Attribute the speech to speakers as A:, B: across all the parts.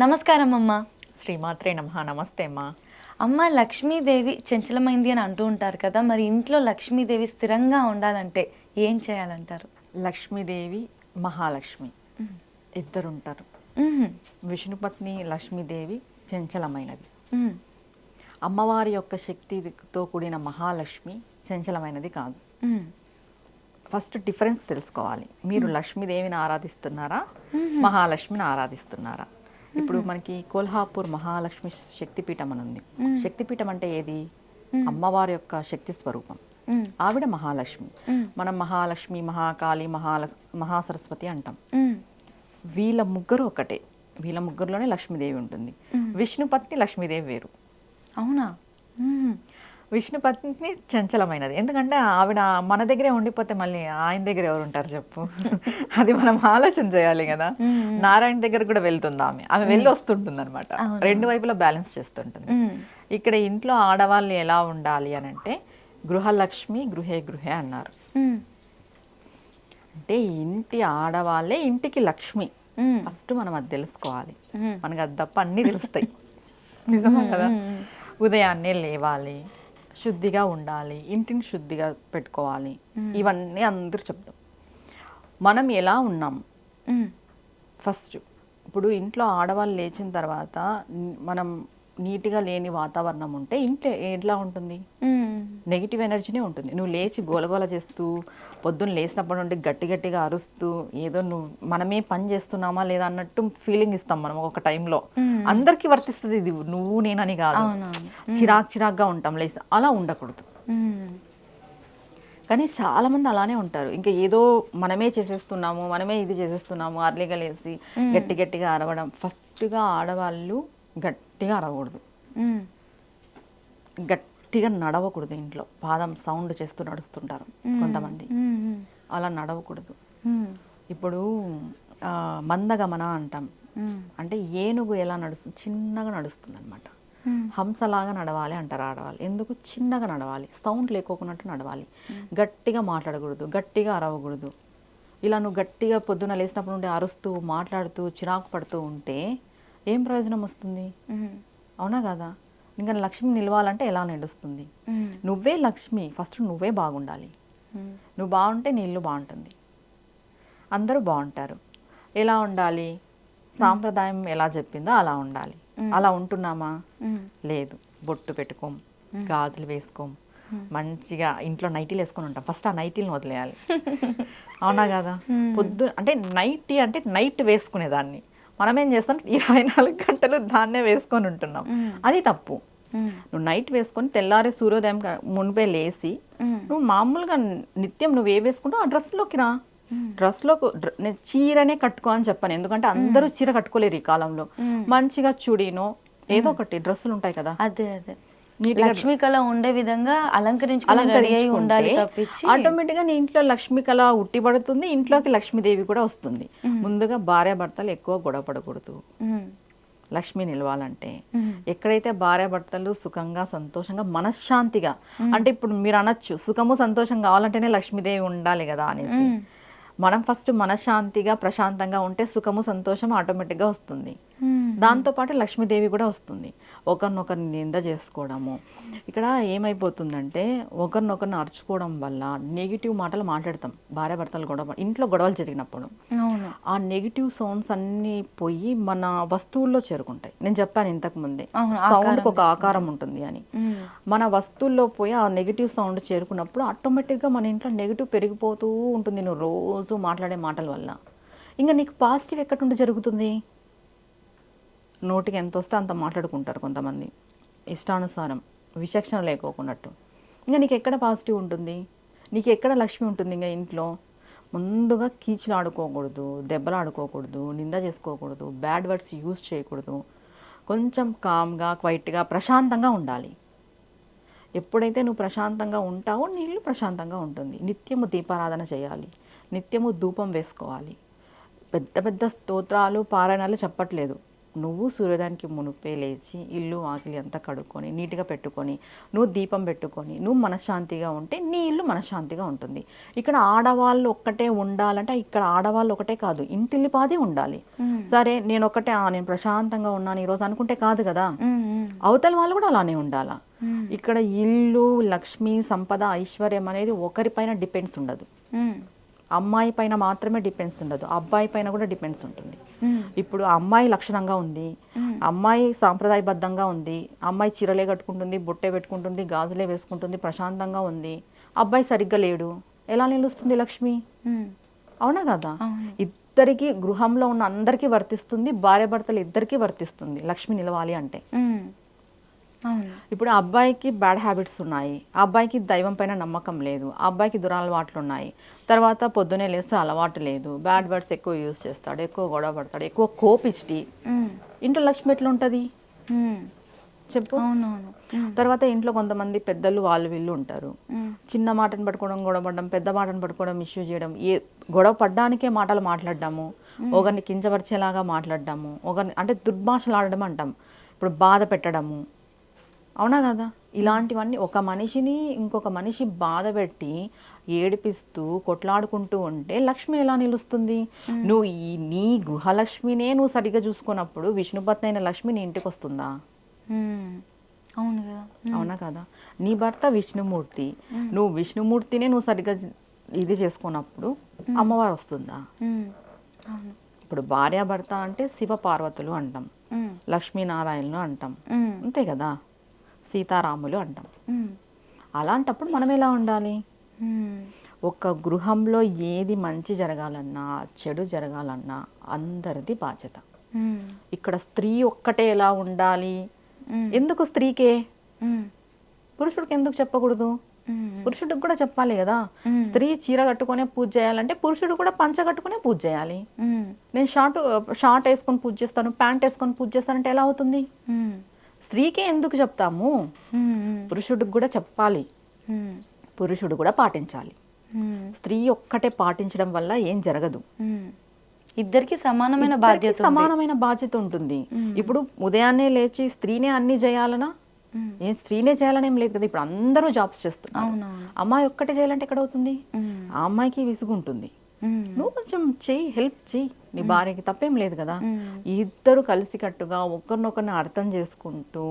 A: నమస్కారం అమ్మ.
B: శ్రీమాత్రే నమః. నమస్తే అమ్మా.
A: అమ్మ, లక్ష్మీదేవి చంచలమైంది అని అంటూ ఉంటారు కదా, మరి ఇంట్లో లక్ష్మీదేవి స్థిరంగా ఉండాలంటే ఏం చేయాలంటారు?
B: లక్ష్మీదేవి, మహాలక్ష్మి ఇద్దరుంటారు. విష్ణుపత్ని లక్ష్మీదేవి చంచలమైనది. అమ్మవారి యొక్క శక్తితో కూడిన మహాలక్ష్మి చంచలమైనది కాదు. ఫస్ట్ డిఫరెన్స్ తెలుసుకోవాలి. మీరు లక్ష్మీదేవిని ఆరాధిస్తున్నారా, మహాలక్ష్మిని ఆరాధిస్తున్నారా? ఇప్పుడు మనకి కొల్హాపూర్ మహాలక్ష్మి శక్తిపీఠం అని ఉంది. శక్తిపీఠం అంటే ఏది? అమ్మవారి యొక్క శక్తి స్వరూపం. ఆవిడ మహాలక్ష్మి. మనం మహాలక్ష్మి, మహాకాళి, మహాసరస్వతి అంటాం. వీళ్ళ ముగ్గురు ఒకటే. వీళ్ళ ముగ్గురులోనే లక్ష్మీదేవి ఉంటుంది. విష్ణుపత్ని లక్ష్మీదేవి వేరు.
A: అవునా?
B: విష్ణుపత్ని చంచలమైనది. ఎందుకంటే ఆవిడ మన దగ్గరే ఉండిపోతే మళ్ళీ ఆయన దగ్గర ఎవరు ఉంటారు చెప్పు? అది మనం ఆలోచన చేయాలి కదా. నారాయణ దగ్గర కూడా వెళ్తుంది ఆమె వెళ్ళి వస్తుంటుంది అనమాట. రెండు వైపులా బ్యాలెన్స్ చేస్తుంటుంది. ఇక్కడ ఇంట్లో ఆడవాళ్ళు ఎలా ఉండాలి అని అంటే గృహలక్ష్మి గృహే గృహే అన్నారు. అంటే ఇంటి ఆడవాళ్ళే ఇంటికి లక్ష్మి. ఫస్ట్ మనం అది తెలుసుకోవాలి. మనకు అది తప్ప అన్నీ తెలుస్తాయి. నిజమే కదా. ఉదయాన్నే లేవాలి, శుద్ధిగా ఉండాలి, ఇంటిని శుద్ధిగా పెట్టుకోవాలి. ఇవన్నీ అందరూ చెప్తాం. మనం ఎలా ఉన్నాం ఫస్ట్. ఇప్పుడు ఇంట్లో ఆడవాళ్ళు లేచిన తర్వాత మనం నీట్గా లేని వాతావరణం ఉంటే ఇంట్లో ఎట్లా ఉంటుంది? నెగిటివ్ ఎనర్జీనే ఉంటుంది. నువ్వు లేచి గోలగోల చేస్తూ పొద్దున్న లేచినప్పటి నుండి గట్టి గట్టిగా అరుస్తూ ఏదో మనమే పని చేస్తున్నామా లేదా అన్నట్టు ఫీలింగ్ ఇస్తాం మనం ఒక టైంలో. అందరికీ వర్తిస్తుంది ఇది, నువ్వు నేనని కాదు. చిరాక్గా ఉంటాం లేచి. అలా ఉండకూడదు. కానీ చాలామంది అలానే ఉంటారు. ఇంకా ఏదో మనమే చేసేస్తున్నాము, మనమే ఇది చేసేస్తున్నాము, అర్లీగా లేసి గట్టిగా అరవడం. ఫస్ట్గా ఆడవాళ్ళు గట్టిగా అరవకూడదు, గట్టిగా నడవకూడదు. ఇంట్లో పాదం సౌండ్ చేస్తూ నడుస్తుంటారు కొంతమంది. అలా నడవకూడదు. ఇప్పుడు మందగమన అంటాం. అంటే ఏనుగు ఎలా నడుస్తుంది? చిన్నగా నడుస్తుంది అనమాట. హంసలాగా నడవాలి అంటారు ఆడవాళ్ళు. ఎందుకు? చిన్నగా నడవాలి, సౌండ్ లేకోకున్నట్టు నడవాలి. గట్టిగా మాట్లాడకూడదు, గట్టిగా అరవకూడదు. ఇలా నువ్వు గట్టిగా పొద్దున లేచినప్పుడు నుండి అరుస్తూ మాట్లాడుతూ చిరాకు పడుతూ ఉంటే ఏం ప్రయోజనం వస్తుంది? అవునా కదా. ఇంకా లక్ష్మి నిలవాలంటే ఎలా నడుస్తుంది? నువ్వే లక్ష్మి. ఫస్ట్ నువ్వే బాగుండాలి. నువ్వు బాగుంటే నీ ఇల్లు బాగుంటుంది, అందరూ బాగుంటారు. ఎలా ఉండాలి? సాంప్రదాయం ఎలా చెప్పిందో అలా ఉండాలి. అలా ఉంటున్నామా? లేదు. బొట్టు పెట్టుకోం, గాజులు వేసుకోం, మంచిగా ఇంట్లో నైటీలు వేసుకొని ఉంటాం. ఫస్ట్ ఆ నైటీలను వదిలేయాలి. అవునా కదా. అంటే నైటీ అంటే నైట్ వేసుకునేదాన్ని మనమేం చేస్తాం? 24 గంటలు దాన్నే వేసుకొని ఉంటున్నాం. అది తప్పు. నువ్వు నైట్ వేసుకొని తెల్లారే సూర్యోదయం మునిపే లేసి నువ్వు మామూలుగా నిత్యం నువ్వు ఏ వేసుకుంటావు ఆ డ్రెస్లోకి రా. డ్రెస్లో చీరనే కట్టుకో అని చెప్పాను. ఎందుకంటే అందరూ చీర కట్టుకోలేరు ఈ కాలంలో. మంచిగా చుడీనో ఏదో ఒకటి డ్రెస్సులు ఉంటాయి కదా,
A: అదే లక్ష్మీ కళ ఉండే విధంగా అలంకరించుకుంటే
B: ఆటోమేటిక్గా నీ ఇంట్లో లక్ష్మీ కళ ఉట్టిపడుతుంది. ఇంట్లోకి లక్ష్మీదేవి కూడా వస్తుంది. ముందుగా భార్యాభర్తలు ఎక్కువ గొడవ పడకూడదు. లక్ష్మి నిలవాలంటే ఎక్కడైతే భార్యాభర్తలు సుఖంగా సంతోషంగా మనశ్శాంతిగా, అంటే ఇప్పుడు మీరు అనొచ్చు సుఖము సంతోషం కావాలంటేనే లక్ష్మీదేవి ఉండాలి కదా అనేసి. మనం ఫస్ట్ మనశ్శాంతిగా ప్రశాంతంగా ఉంటే సుఖము సంతోషం ఆటోమేటిక్గా వస్తుంది. దాంతోపాటు లక్ష్మీదేవి కూడా వస్తుంది. ఒకరినొకరిని నింద చేసుకోవడము, ఇక్కడ ఏమైపోతుందంటే ఒకరినొకరిని అరుచుకోవడం వల్ల నెగిటివ్ మాటలు మాట్లాడతాం. భార్యాభర్తలు గొడవ, ఇంట్లో గొడవలు జరిగినప్పుడు ఆ నెగిటివ్ సౌండ్స్ అన్నీ పోయి మన వస్తువుల్లో చేరుకుంటాయి. నేను చెప్పాను ఇంతకు ముందే, సౌండ్కి ఒక ఆకారం ఉంటుంది అని. మన వస్తువుల్లో పోయి ఆ నెగిటివ్ సౌండ్ చేరుకున్నప్పుడు ఆటోమేటిక్గా మన ఇంట్లో నెగిటివ్ పెరిగిపోతూ ఉంటుంది. నువ్వు రోజు మాట్లాడే మాటల వల్ల ఇంకా నీకు పాజిటివ్ ఎక్కడుండి జరుగుతుంది? నోటికి ఎంత వస్తే అంత మాట్లాడుకుంటారు కొంతమంది, ఇష్టానుసారం, విచక్షణ లేకోకున్నట్టు. ఇంకా నీకు ఎక్కడ పాజిటివ్ ఉంటుంది? నీకు ఎక్కడ లక్ష్మి ఉంటుంది? ఇంకా ఇంట్లో ముందుగా కీచులు ఆడుకోకూడదు, దెబ్బలు ఆడుకోకూడదు, నింద చేసుకోకూడదు, బ్యాడ్ వర్డ్స్ యూజ్ చేయకూడదు. కొంచెం కామ్గా, క్వైట్గా, ప్రశాంతంగా ఉండాలి. ఎప్పుడైతే నువ్వు ప్రశాంతంగా ఉంటావో నీ ఇల్లు ప్రశాంతంగా ఉంటుంది. నిత్యము దీపారాధన చేయాలి, నిత్యము ధూపం వేసుకోవాలి. పెద్ద పెద్ద స్తోత్రాలు పారాయణాలు చెప్పట్లేదు. నువ్వు సూర్యోదయానికి మునుపే లేచి ఇల్లు ఆకిలి అంతా కడుక్కొని నీట్గా పెట్టుకొని నువ్వు దీపం పెట్టుకొని నువ్వు మనశ్శాంతిగా ఉంటే నీ ఇల్లు మనశ్శాంతిగా ఉంటుంది. ఇక్కడ ఆడవాళ్ళు ఒక్కటే ఉండాలంటే ఇక్కడ ఆడవాళ్ళు ఒకటే కాదు, ఇంటిల్లిపాది ఉండాలి. సరే నేను ఒకటే నేను ప్రశాంతంగా ఉన్నాను ఈరోజు అనుకుంటే కాదు కదా, అవతల వాళ్ళు కూడా అలానే ఉండాలా. ఇక్కడ ఇల్లు లక్ష్మి సంపద ఐశ్వర్యం అనేది ఒకరిపైన డిపెండ్స్ ఉండదు. అమ్మాయి పైన మాత్రమే డిపెండ్స్ ఉండదు, అబ్బాయి పైన కూడా డిపెండ్స్ ఉంటుంది. ఇప్పుడు అమ్మాయి లక్షణంగా ఉంది, అమ్మాయి సాంప్రదాయబద్ధంగా ఉంది, అమ్మాయి చీరలే కట్టుకుంటుంది, బొట్టే పెట్టుకుంటుంది, గాజులే వేసుకుంటుంది, ప్రశాంతంగా ఉంది. అబ్బాయి సరిగ్గా లేడు, ఎలా నిలుస్తుంది లక్ష్మి? అవునా కదా? ఇద్దరికి గృహంలో ఉన్న అందరికీ వర్తిస్తుంది, భార్య భర్తలు ఇద్దరికీ వర్తిస్తుంది లక్ష్మి నిలవాలి అంటే. ఇప్పుడు అబ్బాయికి బ్యాడ్ హ్యాబిట్స్ ఉన్నాయి, అబ్బాయికి దైవం పైన నమ్మకం లేదు, అబ్బాయికి దురలవాట్లు ఉన్నాయి, తర్వాత పొద్దునే లేస్తే అలవాటు లేదు, బ్యాడ్ వర్డ్స్ ఎక్కువ యూజ్ చేస్తాడు, ఎక్కువ గొడవ పడతాడు, ఎక్కువ కోపిష్టి, ఇంట్లో లక్ష్మి ఎట్లా ఉంటుంది చెప్పు? తర్వాత ఇంట్లో కొంతమంది పెద్దలు వాళ్ళు వీళ్ళు ఉంటారు, చిన్న మాటను పట్టుకోవడం గొడవ పడడం, పెద్ద మాటను పట్టుకోవడం ఇష్యూ చేయడం, ఏ గొడవ పడ్డానికే మాటలు మాట్లాడడము, ఒకరిని కించపరిచేలాగా మాట్లాడడము, ఒకరిని అంటే దుర్భాషలు ఆడడం అంటాం, ఇప్పుడు బాధ పెట్టడము. అవునా కదా? ఇలాంటివన్నీ ఒక మనిషిని ఇంకొక మనిషి బాధ పెట్టి ఏడిపిస్తూ కొట్లాడుకుంటూ ఉంటే లక్ష్మి ఎలా నిలుస్తుంది? నువ్వు నీ గృహలక్ష్మినే నువ్వు సరిగ్గా చూసుకున్నప్పుడు విష్ణుపత్ని అయిన లక్ష్మి నీ ఇంటికి వస్తుందా?
A: అవును కదా?
B: అవునా కదా? నీ భర్త విష్ణుమూర్తి, నువ్వు విష్ణుమూర్తినే నువ్వు సరిగ్గా ఇది చేసుకున్నప్పుడు అమ్మవారు వస్తుందా? ఇప్పుడు భార్యాభర్త అంటే శివ పార్వతులు అంటాం, లక్ష్మీనారాయణులు అంటాం, అంతే కదా? సీతారాములు అంటాం. అలాంటప్పుడు మనం ఎలా ఉండాలి? ఒక గృహంలో ఏది మంచి జరగాలన్నా చెడు జరగాలన్నా అందరిది బాధ్యత. ఇక్కడ స్త్రీ ఒక్కటే ఎలా ఉండాలి? ఎందుకు స్త్రీకే? పురుషుడికి ఎందుకు చెప్పకూడదు? పురుషుడికి కూడా చెప్పాలి కదా. స్త్రీ చీర కట్టుకునే పూజ చేయాలంటే పురుషుడు కూడా పంచ కట్టుకునే పూజ చేయాలి. నేను షార్ట్ వేసుకొని పూజ చేస్తాను, ప్యాంట్ వేసుకొని పూజ చేస్తానంటే ఎలా అవుతుంది? స్త్రీకే ఎందుకు చెప్తాము? పురుషుడికి కూడా చెప్పాలి, పురుషుడు కూడా పాటించాలి. స్త్రీ ఒక్కటే పాటించడం వల్ల ఏం జరగదు,
A: ఇద్దరికి సమానమైన బాధ్యత
B: ఉంటుంది. ఇప్పుడు ఉదయాన్నే లేచి స్త్రీనే అన్ని చేయాలనా? ఏం స్త్రీనే చేయాలని ఏం లేదు కదా. ఇప్పుడు అందరూ జాబ్స్ చేస్తున్నారు, అమ్మాయి ఒక్కటే చేయాలంటే ఎక్కడ అవుతుంది? ఆ అమ్మాయికి విసుగుంటుంది. నువ్వు కొంచెం చెయ్యి, హెల్ప్ చెయ్యి నీ భార్యకి, తప్పేం లేదు కదా. ఇద్దరు కలిసికట్టుగా ఒకరినొకరిని అర్థం చేసుకుంటూ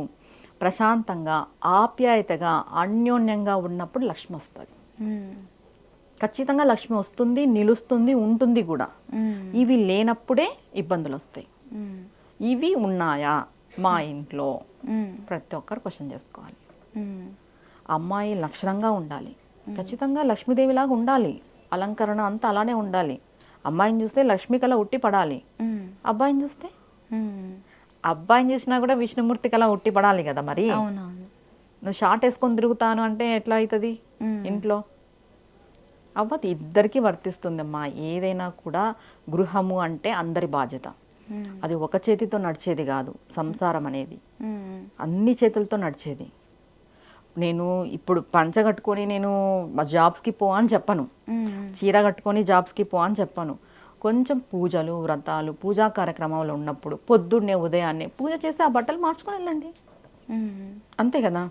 B: ప్రశాంతంగా ఆప్యాయతగా అన్యోన్యంగా ఉన్నప్పుడు లక్ష్మి వస్తుంది. ఖచ్చితంగా లక్ష్మి వస్తుంది, నిలుస్తుంది, ఉంటుంది కూడా. ఇవి లేనప్పుడే ఇబ్బందులు వస్తాయి. ఇవి ఉన్నాయా మా ఇంట్లో? ప్రతి ఒక్కరు క్వశ్చన్ చేసుకోవాలి. అమ్మాయి లక్షణంగా ఉండాలి, ఖచ్చితంగా లక్ష్మీదేవిలాగా ఉండాలి, అలంకరణ అంతా అలానే ఉండాలి. అమ్మాయిని చూస్తే లక్ష్మి కళ ఉట్టి పడాలి, అబ్బాయిని చూస్తే అబ్బాయిని చూసినా కూడా విష్ణుమూర్తి కళ ఉట్టి పడాలి కదా. మరి నువ్వు షార్ట్ వేసుకొని తిరుగుతాను అంటే ఎట్లా అవుతుంది ఇంట్లో? అవ్వదు. ఇద్దరికి వర్తిస్తుందమ్మా. ఏదైనా కూడా గృహము అంటే అందరి బాధ్యత. అది ఒక చేతితో నడిచేది కాదు సంసారం అనేది, అన్ని చేతులతో నడిచేది. నేను ఇప్పుడు పంచ కట్టుకొని నేను జాబ్స్కి పో అని చెప్పను, చీర కట్టుకొని జాబ్స్కి పో అని చెప్పను. కొంచెం పూజలు వ్రతాలు పూజా కార్యక్రమాలు ఉన్నప్పుడు పొద్దున్నే ఉదయాన్నే పూజ చేసి ఆ బట్టలు మార్చుకొని వెళ్ళండి, అంతే కదా.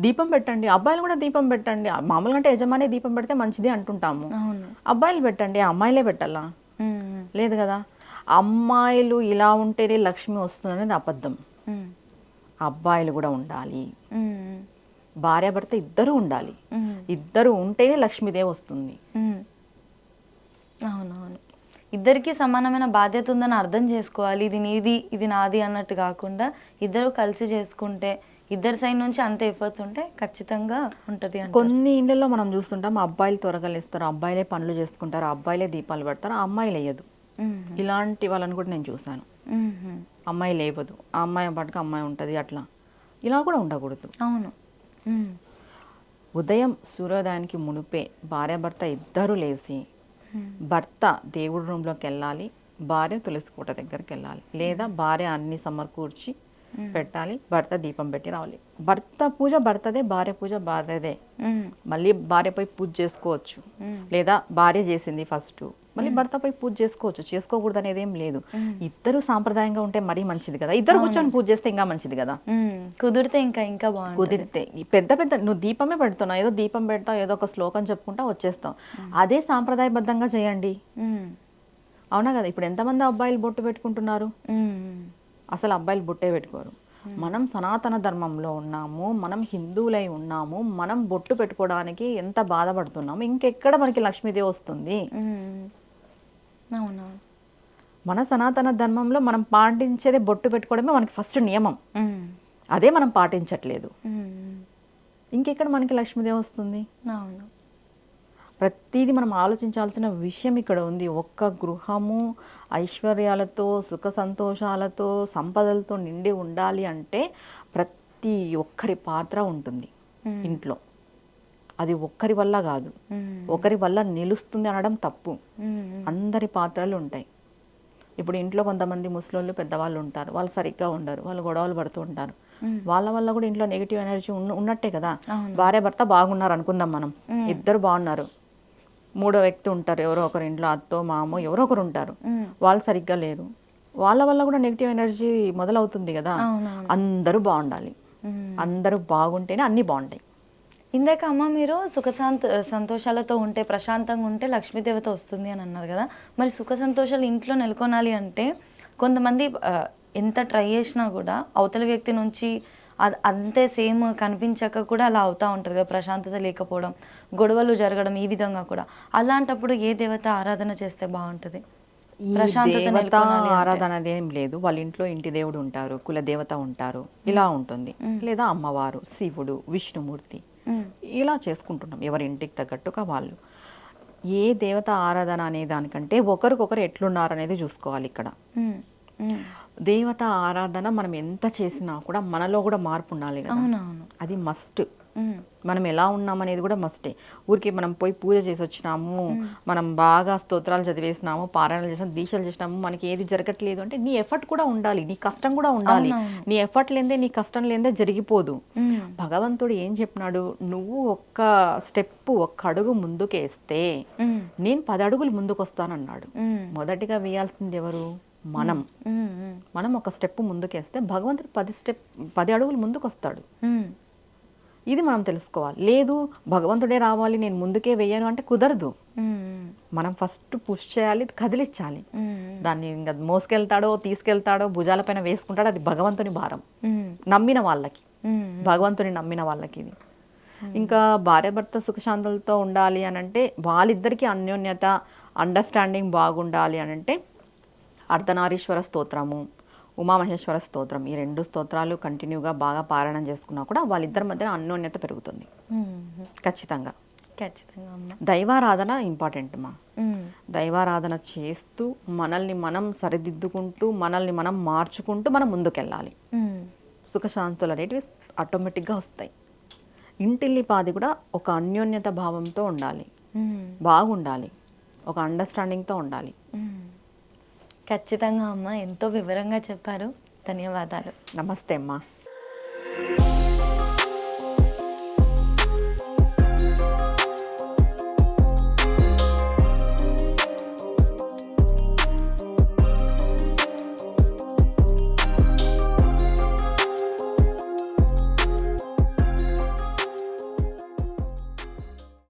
B: దీపం పెట్టండి, అబ్బాయిలు కూడా దీపం పెట్టండి. మామూలుగా అంటే యజమాని దీపం పెడితే మంచిది అంటుంటాము, అబ్బాయిలు పెట్టండి. అమ్మాయిలే పెట్టాలా? లేదు కదా. అమ్మాయిలు ఇలా ఉంటేనే లక్ష్మి వస్తుంది అనేది అబద్ధం. అబ్బాయిలు కూడా ఉండాలి, భార్యాభర్త ఇద్దరు ఉండాలి. ఇద్దరు ఉంటేనే లక్ష్మీదేవి వస్తుంది.
A: అవునవును, ఇద్దరికి సమానమైన బాధ్యత ఉందని అర్థం చేసుకోవాలి. ఇది నీది ఇది నాది అన్నట్టు కాకుండా ఇద్దరు కలిసి చేసుకుంటే, ఇద్దరి సైడ్ నుంచి అంత ఎఫర్ట్స్ ఉంటే ఖచ్చితంగా ఉంటుంది.
B: కొన్ని ఇళ్ళల్లో మనం చూస్తుంటాం, అబ్బాయిలు త్వరగా లేస్తారు, అబ్బాయిలే పనులు చేసుకుంటారు, అబ్బాయిలే దీపాలు పెడతారు, అమ్మాయిలు వేయదు. ఇలాంటి వాళ్ళని కూడా నేను చూసాను. అమ్మాయి లేవదు, ఆ అమ్మాయి పాటుకు అమ్మాయి ఉంటుంది, అట్లా ఇలా కూడా ఉండకూడదు.
A: అవును.
B: ఉదయం సూర్యోదయానికి మునిపే భార్యాభర్త ఇద్దరు లేచి భర్త దేవుడి రూమ్లోకి వెళ్ళాలి, భార్య తులసి కోట దగ్గరికి వెళ్ళాలి, లేదా భార్య అన్ని సమకూర్చి పెట్టాలి, భర్త దీపం పెట్టి రావాలి. భర్త పూజ భర్తదే, భార్య పూజ భార్యదే. మళ్ళీ భార్య పోయి పూజ చేసుకోవచ్చు, లేదా భార్య చేసింది ఫస్ట్ మళ్ళీ భర్త పోయి పూజ చేసుకోవచ్చు, చేసుకోకూడదు అనేది ఏం లేదు. ఇద్దరు సాంప్రదాయంగా ఉంటే మరీ మంచిది కదా, ఇద్దరు కూర్చొని పూజ చేస్తే ఇంకా మంచిది కదా.
A: కుదిరితే ఇంకా బాగుంటుంది.
B: కుదిరితే ఈ పెద్ద నువ్వు దీపమే పెడుతున్నావు, ఏదో దీపం పెడతావు, ఏదో ఒక శ్లోకం చెప్పుకుంటా వచ్చేస్తావు. అదే సాంప్రదాయబద్ధంగా చేయండి. అవునా కదా. ఇప్పుడు ఎంతమంది అబ్బాయిలు బొట్టు పెట్టుకుంటున్నారు? అసలు అబ్బాయిలు బొట్టే పెట్టుకోరు. మనం సనాతన ధర్మంలో ఉన్నాము, మనం హిందువులై ఉన్నాము, మనం బొట్టు పెట్టుకోవడానికి ఎంత బాధపడుతున్నాము. ఇంకెక్కడ మనకి లక్ష్మీదేవి వస్తుంది?
A: అవునవును.
B: మన సనాతన ధర్మంలో మనం పాటించేదే బొట్టు పెట్టుకోవడమే మనకి ఫస్ట్ నియమం. అదే మనం పాటించట్లేదు. ఇంకెక్కడ మనకి లక్ష్మీదేవి వస్తుంది?
A: అవును.
B: ప్రతిదీ మనం ఆలోచించాల్సిన విషయం ఇక్కడ ఉంది. ఒక్క గృహము ఐశ్వర్యాలతో, సుఖ సంతోషాలతో, సంపదలతో నిండి ఉండాలి అంటే ప్రతి ఒక్కరి పాత్ర ఉంటుంది ఇంట్లో. అది ఒక్కరి వల్ల కాదు, ఒకరి వల్ల నిలుస్తుంది అనడం తప్పు. అందరి పాత్రలు ఉంటాయి. ఇప్పుడు ఇంట్లో కొంతమంది ముసలోళ్ళు పెద్దవాళ్ళు ఉంటారు, వాళ్ళు సరిగ్గా ఉండరు, వాళ్ళు గొడవలు పడుతూ ఉంటారు. వాళ్ళ వల్ల కూడా ఇంట్లో నెగిటివ్ ఎనర్జీ ఉన్నట్టే కదా. భార్య భర్త బాగున్నారు అనుకుందాం మనం, ఇద్దరు బాగున్నారు, మూడో వ్యక్తి ఉంటారు, ఎవరో ఒకరు ఇంట్లో అత్తో మామో ఎవరో ఒకరు ఉంటారు, వాళ్ళు సరిగ్గా లేరు, వాళ్ళ వల్ల కూడా నెగిటివ్ ఎనర్జీ మొదలవుతుంది కదా. అందరూ బాగుండాలి, అందరూ బాగుంటేనే అన్నీ బాగుంటాయి.
A: ఇందాక అమ్మ మీరు సంతోషాలతో ఉంటే, ప్రశాంతంగా ఉంటే లక్ష్మీదేవత వస్తుంది అని అన్నారు కదా. మరి సుఖ సంతోషాలు ఇంట్లో నెలకొనాలి అంటే కొంతమంది ఎంత ట్రై చేసినా కూడా అవతల వ్యక్తి నుంచి అంతే సేమ్ కనిపించక కూడా అలా అవుతూ ఉంటుంది కదా, ప్రశాంతత లేకపోవడం, గొడవలు జరగడం, ఈ విధంగా కూడా. అలాంటప్పుడు ఏ దేవత ఆరాధన చేస్తే బాగుంటుంది?
B: దేవత ఆరాధన అదేం లేదు. వాళ్ళ ఇంట్లో ఇంటి దేవుడు ఉంటారు, కుల దేవత ఉంటారు, ఇలా ఉంటుంది. లేదా అమ్మవారు, శివుడు, విష్ణుమూర్తి, ఇలా చేసుకుంటున్నాం ఎవరి ఇంటికి తగ్గట్టుగా వాళ్ళు. ఏ దేవత ఆరాధన అనే దానికంటే ఒకరికొకరు ఎట్లున్నారు అనేది చూసుకోవాలి ఇక్కడ. దేవత ఆరాధన మనం ఎంత చేసినా కూడా మనలో కూడా మార్పు ఉండాలి కదా. అది మస్ట్. మనం ఎలా ఉన్నామనేది కూడా మస్టే. ఊరికి మనం పోయి పూజ చేసి వచ్చినాము, మనం బాగా స్తోత్రాలు చదివేసినాము, పారాయణలు చేసినాము, దీక్షలు చేసినాము, మనకి ఏది జరగట్లేదు అంటే నీ ఎఫర్ట్ కూడా ఉండాలి, నీ కష్టం కూడా ఉండాలి. నీ ఎఫర్ట్ లేదే, నీ కష్టం లేదే జరిగిపోదు. భగవంతుడు ఏం చెప్పినాడు? నువ్వు ఒక్క స్టెప్, ఒక్క అడుగు ముందుకేస్తే నేను 10 అడుగులు ముందుకు వస్తానన్నాడు. మొదటిగా వేయాల్సింది ఎవరు? మనం ఒక స్టెప్ ముందుకేస్తే భగవంతుడు 10 అడుగులు ముందుకు వస్తాడు. ఇది మనం తెలుసుకోవాలి. లేదు భగవంతుడే రావాలి, నేను ముందుకే వేయను అంటే కుదరదు. మనం ఫస్ట్ పుష్ చేయాలి, కదిలించాలి. దాన్ని ఇంకా మోసుకెళ్తాడో తీసుకెళ్తాడో భుజాలపైన వేసుకుంటాడో అది భగవంతుని భారం. నమ్మిన వాళ్ళకి, భగవంతుని నమ్మిన వాళ్ళకి ఇది. ఇంకా భార్యాభర్త సుఖశాంతులతో ఉండాలి అని అంటే వాళ్ళిద్దరికీ అన్యోన్యత, అండర్స్టాండింగ్ బాగుండాలి అని అంటే అర్ధనారీశ్వర స్తోత్రము, ఉమామహేశ్వర స్తోత్రం, ఈ 2 స్తోత్రాలు కంటిన్యూగా బాగా పారాయణం చేసుకున్నా కూడా వాళ్ళిద్దరి మధ్యన అన్యోన్యత పెరుగుతుంది. ఖచ్చితంగా. దైవారాధన ఇంపార్టెంట్ మా. దైవారాధన చేస్తూ మనల్ని మనం సరిదిద్దుకుంటూ, మనల్ని మనం మార్చుకుంటూ మనం ముందుకెళ్ళాలి. సుఖశాంతులు అనేటివి ఆటోమేటిక్గా వస్తాయి. ఇంటిల్లిపాది కూడా ఒక అన్యోన్యత భావంతో ఉండాలి, బాగుండాలి, ఒక అండర్స్టాండింగ్తో ఉండాలి.
A: ఖచ్చితంగా అమ్మ, ఎంతో వివరంగా చెప్పారు. ధన్యవాదాలు.
B: నమస్తే అమ్మా.